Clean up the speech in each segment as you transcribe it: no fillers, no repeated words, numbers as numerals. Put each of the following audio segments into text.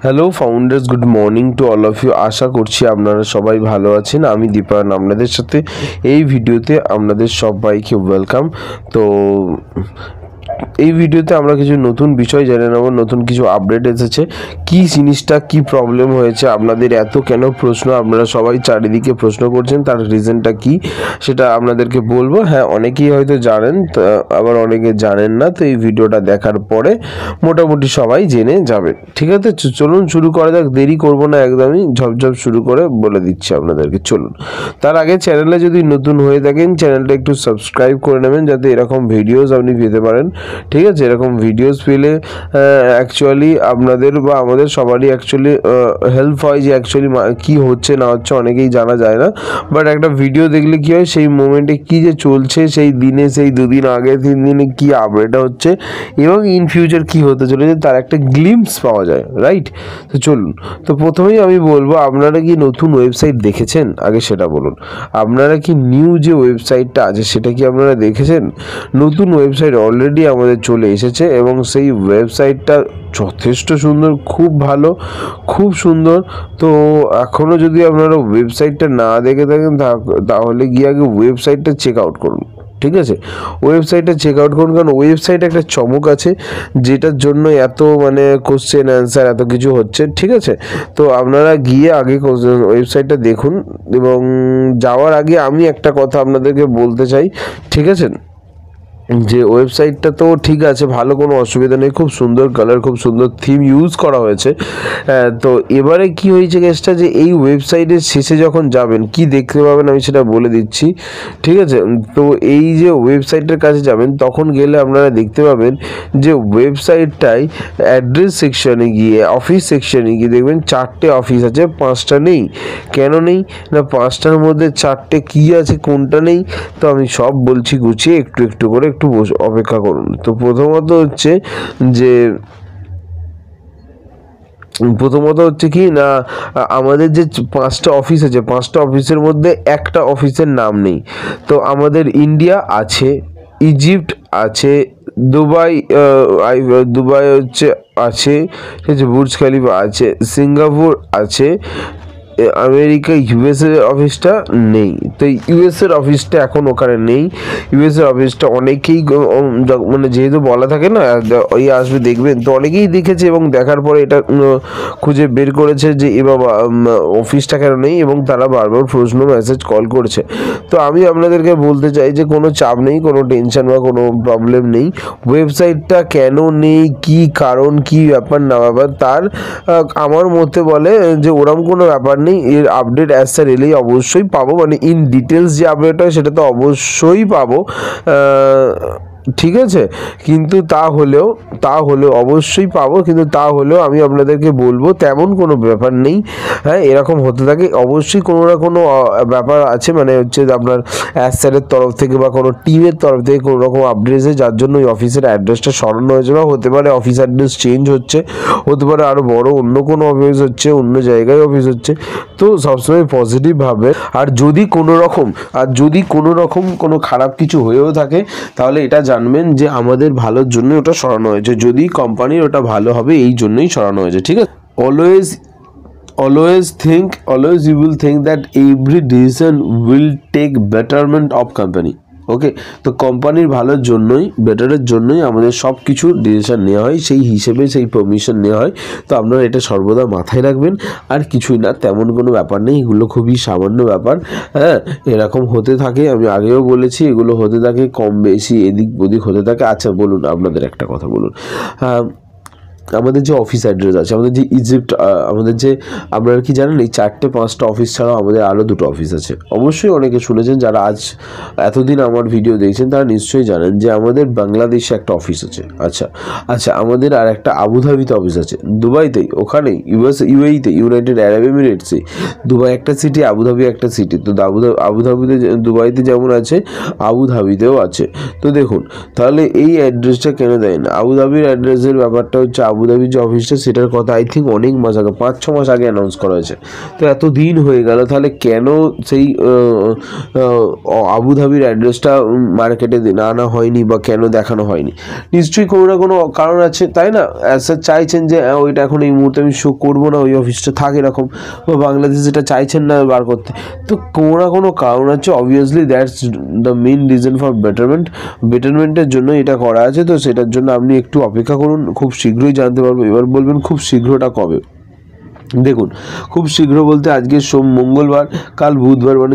Hello founders, good morning to all of you. আশা করছি আপনারা সবাই ভালো আছেন। আমি দীপায়ন আপনাদের সাথে এই ভিডিওতে আপনাদের সবাইকে ওয়েলকাম। তো এই ভিডিওতে আমরা কিছু নতুন বিষয় জেনে নেব, নতুন কিছু আপডেট এসেছে, কি জিনিসটা কি প্রবলেম হয়েছে, আপনাদের এত কেন প্রশ্ন, আপনারা সবাই চারিদিকে প্রশ্ন করছেন, তার রিজনটা কি সেটা আপনাদেরকে বলবো। হ্যাঁ, অনেকেই হয়তো জানেন, আবার অনেকে জানেন না। তো এই ভিডিওটা দেখার পরে মোটামুটি সবাই জেনে যাবে। ঠিক আছে, চলুন শুরু করা যাক। দেরি করবো না, একদমই ঝপঝপ শুরু করে বলে দিচ্ছি আপনাদেরকে। চলুন, তার আগে চ্যানেলে যদি নতুন হয়ে থাকেন চ্যানেলটা একটু সাবস্ক্রাইব করে নেবেন, যাতে এরকম ভিডিওস আপনি পেতে পারেন। ঠিক আছে, এরকম ভিডিওস পেলে অ্যাকচুয়ালি আপনাদের বা আমাদের সবারই অ্যাকচুয়ালি হেল্প হয়, যে অ্যাকচুয়ালি কী হচ্ছে না হচ্ছে অনেকেই জানা যায় না। বাট একটা ভিডিও দেখলে কী হয়, সেই মোমেন্টে কী যে চলছে, সেই দিনে, সেই দুদিন আগে, 3 দিনে কী আপডেট হচ্ছে এবং ইন ফিউচার কী হতে চলেছে তার একটা গ্লিম্পস পাওয়া যায়, রাইট? তো চলুন, তো প্রথমেই আমি বলবো, আপনারা কি নতুন ওয়েবসাইট দেখেছেন? আগে সেটা বলুন। আপনারা কি নিউ যে ওয়েবসাইটটা আছে সেটা কি আপনারা দেখেছেন? নতুন ওয়েবসাইট অলরেডি আমাদের চলে এসেছে এবং সেই ওয়েবসাইটটা যথেষ্ট সুন্দর, খুব ভালো, খুব সুন্দর। তো এখনও যদি আপনারা ওয়েবসাইটটা না দেখে থাকেন তাহলে গিয়ে আগে ওয়েবসাইটটা চেক আউট করুন। ঠিক আছে, ওয়েবসাইটটা চেক আউট করুন, কারণ ওয়েবসাইটে একটা চমক আছে যেটার জন্য এত কোশ্চেন অ্যান্সার এত কিছু হচ্ছে। ঠিক আছে, তো আপনারা গিয়ে আগে ওয়েবসাইটটা দেখুন। এবং যাওয়ার আগে আমি একটা কথা আপনাদেরকে বলতে চাই, ঠিক আছে, যে ওয়েবসাইটটা তো ঠিক আছে, ভালো, কোনো অসুবিধা নেই, খুব সুন্দর কালার, খুব সুন্দর থিম ইউজ করা হয়েছে। তো এবারে কি হয়েছে কেসটা, যে এই ওয়েবসাইটের শেষে যখন যাবেন কি দেখতে পাবেন আমি সেটা বলে দিচ্ছি। ঠিক আছে, তো এই যে ওয়েবসাইটের কাছে যাবেন তখন গেলে আপনারা দেখতে পাবেন যে ওয়েবসাইটটায় অ্যাড্রেস সেকশনে গিয়ে, অফিস সেকশনে গিয়ে দেখবেন 4টে অফিস আছে, 5টা নেই। কেন নেই না, 5টার মধ্যে 4টে কী আছে, কোনটা নেই, তো আমি সব বলছি গুছিয়ে, একটু একটু করে, একটু অপেক্ষা করুন। তো প্রথমত হচ্ছে কি না, আমাদের যে 5টা অফিস আছে, 5টা অফিসের মধ্যে একটা অফিসের নাম নেই। তো আমাদের ইন্ডিয়া আছে, ইজিপ্ট আছে, দুবাই হচ্ছে আছে, ঠিক আছে, বুর্জ খলিফা আছে, সিঙ্গাপুর আছে, আমেরিকা ইউএসএ অফিসটা নেই। তো ইউএসএর অফিসটা এখন ওখানে নেই। ইউএসএর অফিসটা অনেকেই যেহেতু বলা থাকে না ওই আসবে দেখবেন, তো অনেকেই দেখেছে এবং দেখার পরে এটা খুঁজে বের করেছে যে এ বাবা অফিসটা কেন নেই, এবং তারা বারবার প্রশ্ন, মেসেজ, কল করছে। তো আমি আপনাদেরকে বলতে চাই যে কোনো চাপ নেই, কোনো টেনশন বা কোনো প্রবলেম নেই। ওয়েবসাইটটা কেন নেই, কি কারণ, কি ব্যাপার না ব্যাপার, তার আমার মতে বলে যে ওরম কোনো ব্যাপার নেই। এর আপডেট অ্যাজ স্যার এলেই অবশ্যই পাবো, ইন ডিটেলস যে আপডেট হয় সেটা তো অবশ্যই পাবো। ঠিক আছে, কিন্তু তা হলেও অবশ্যই পাবো, কিন্তু তা হলেও আমি আপনাদেরকে বলবো তেমন কোনো ব্যাপার নেই। হ্যাঁ, এরকম হতে থাকে, অবশ্যই কোনো না কোনো ব্যাপার আছে, হচ্ছে আপনার অ্যাজ স্যারের তরফ থেকে বা কোনো টিমের তরফ থেকে কোনো রকম আপডেট আছে, যার জন্য ওই অফিসের অ্যাড্রেসটা সরানো হয়েছে, বা হতে পারে অফিস অ্যাড্রেস চেঞ্জ হচ্ছে, হতে পারে আরও বড় অন্য কোনো অফিস হচ্ছে, অন্য জায়গায় অফিস হচ্ছে। তো সবসময় পজিটিভ ভাবে, আর যদি কোনো রকম কোনো খারাপ কিছু হয়েও থাকে তাহলে এটা জানবেন যে আমাদের ভালোর জন্য ওটা সরানো হয়েছে, যদি কোম্পানির ওটা ভালো হবে এই জন্যই সরানো হয়েছে। ঠিক আছে, always you will think that every decision will take betterment of company. ওকে, তো কোম্পানির ভালোর জন্যই, বেটারের জন্যই আমাদের সব কিছু ডিসিশন নেওয়া হয়, সেই হিসেবে সেই পারমিশন নেওয়া হয়। তো আপনারা এটা সর্বদা মাথায় রাখবেন, আর কিছুই না, তেমন কোনো ব্যাপার নেই, এগুলো খুবই সামান্য ব্যাপার। হ্যাঁ, এরকম হতে থাকে, আমি আগেও বলেছি, এগুলো হতে থাকে, কম বেশি এদিক ওদিক হতে থাকে। আচ্ছা বলুন, আপনাদের একটা কথা বলুন, আমাদের যে অফিস অ্যাড্রেস আছে, আমাদের যে ইজিপ্ট, আমাদের যে, আপনারা কি জানেন এই 4টে 5টা অফিস ছাড়াও আমাদের আরও 2টো অফিস আছে? অবশ্যই অনেকে শুনেছেন, যারা এতদিন আমার ভিডিও দেখছেন তারা নিশ্চয়ই জানেন যে আমাদের বাংলাদেশে একটা অফিস আছে। আচ্ছা, আমাদের আর একটা আবুধাবিতে অফিস আছে, দুবাইতেই, ওখানেই, ইউএইতে, ইউনাইটেড আরব এমিরেটসে। দুবাই একটা সিটি, আবুধাবি একটা সিটি। তো আবুধাবিতে, দুবাইতে যেমন আছে, আবুধাবিতেও আছে। তো দেখুন, তাহলে এই অ্যাড্রেসটা কেন দেয় না? আবুধাবির অ্যাড্রেসের ব্যাপারটা হচ্ছে, আবুধাবির যে অফিসটা সেটার কথা আই থিঙ্ক অনেক মাস আগে 5-6 মাস আগে অ্যানাউন্স করা হয়েছে। তো এত দিন হয়ে গেল, তাহলে কেন সেই আবুধাবির অ্যাড্রেসটা মার্কেটে আনা হয়নি বা কেন দেখানো হয়নি? নিশ্চয়ই কোনো না কোনো কারণ আছে, তাই না? স্যার চাইছেন যে ওইটা এখন এই মুহূর্তে আমি শো করবো না, ওই অফিসটা থাকে এরকম, বা বাংলাদেশ যেটা চাইছেন না বার করতে। তো কোনো না কোনো কারণ আছে, obviously that's the main reason for বেটারমেন্টের জন্য এটা করা আছে। তো সেটার জন্য আপনি একটু অপেক্ষা করুন, খুব শীঘ্রই জানতে পারবো। এবার বলবেন খুব শীঘ্রটা কবে? দেখুন, খুব শীঘ্র বলতে আজকে মঙ্গলবার, কাল বুধবার, মানে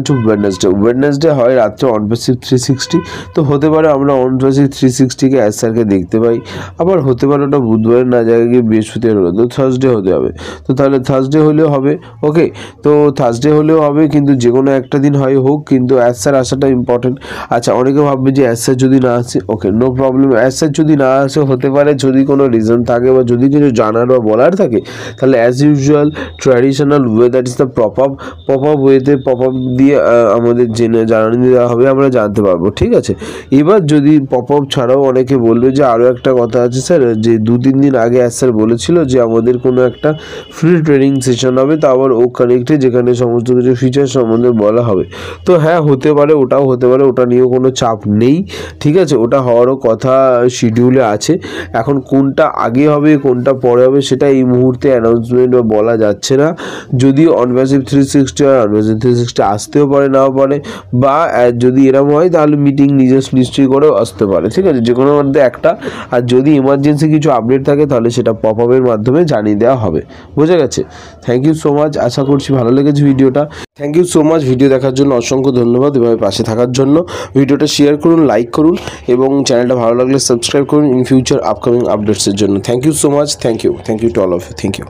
ওয়েডনেসডে হয় রাত্রে অনপ্যাসিভ 360। তো হতে পারে আমরা অনপ্যাসিভ 360কে স্যারকে দেখতে পাই, আবার হতে পারে ওটা বুধবারের না জায়গায় গিয়ে বৃহস্পতিবার হলো, তো থার্সডে হতে হবে। তো তাহলে থার্সডে হলেও হবে, ওকে? তো থার্সডে হলেও হবে, কিন্তু যে কোনো একটা দিন হয় হোক, কিন্তু স্যার আসাটা ইম্পর্টেন্ট। আচ্ছা, অনেকে ভাববে যে স্যার যদি না আসে, ওকে, নো প্রবলেম। স্যার যদি না আসে, হতে পারে যদি কোনো রিজন থাকে বা যদি কিছু জানার বা বলার থাকে, তাহলে as usual traditional way, that is the pop up ওয়েতে পপ আপ দিয়ে আমাদের জানানি দেওয়া হবে, আমরা জানতে পারবো, ঠিক আছে? এবার যদি পপ আপ ছাড়াও অনেকে বলবে যে আরও একটা কথা আছে স্যার, যে 2-3 দিন আগে স্যার বলেছিল যে আমাদের কোনো একটা ফ্রি ট্রেনিং সেশন হবে, তা আবার ও কানেক্টে, যেখানে সমস্ত কিছু ফিচার সম্বন্ধে বলা হবে। তো হ্যাঁ, হতে পারে, ওটাও হতে পারে, ওটা নিয়েও কোনো চাপ নেই, ঠিক আছে? ওটা হওয়ারও কথা শিডিউলে আছে। এখন কোনটা আগে হবে কোনটা পরে হবে সেটা এই মুহূর্তে অ্যানাউন্সমেন্ট বা বলা যাচ্ছে না। যদি অনপ্যাসিভ 360 হয়, অনপ্যাসিভ 360 আসতেও পারে, নাও পারে, বা যদি এরকম হয় তাহলে মিটিং নিশ্চয়ই করেও আসতে পারে, ঠিক আছে? যে কোনো মধ্যে একটা। আর যদি ইমার্জেন্সি কিছু আপডেট থাকে তাহলে সেটা পপ আপের মাধ্যমে জানিয়ে দেওয়া হবে। বোঝা গেছে? থ্যাংক ইউ সো মাচ, আশা করছি ভালো লেগেছে ভিডিওটা। Thank you so much video দেখার জন্য, অসংখ্য ধন্যবাদ এভাবে পাশে থাকার জন্য। ভিডিওটা শেয়ার করুন, লাইক করুন, এবং চ্যানেলটা ভালো লাগলে সাবস্ক্রাইব করুন ইন ফিউচার আপকামিং আপডেটসের জন্য। Thank you so much, thank you to all of you, thank you.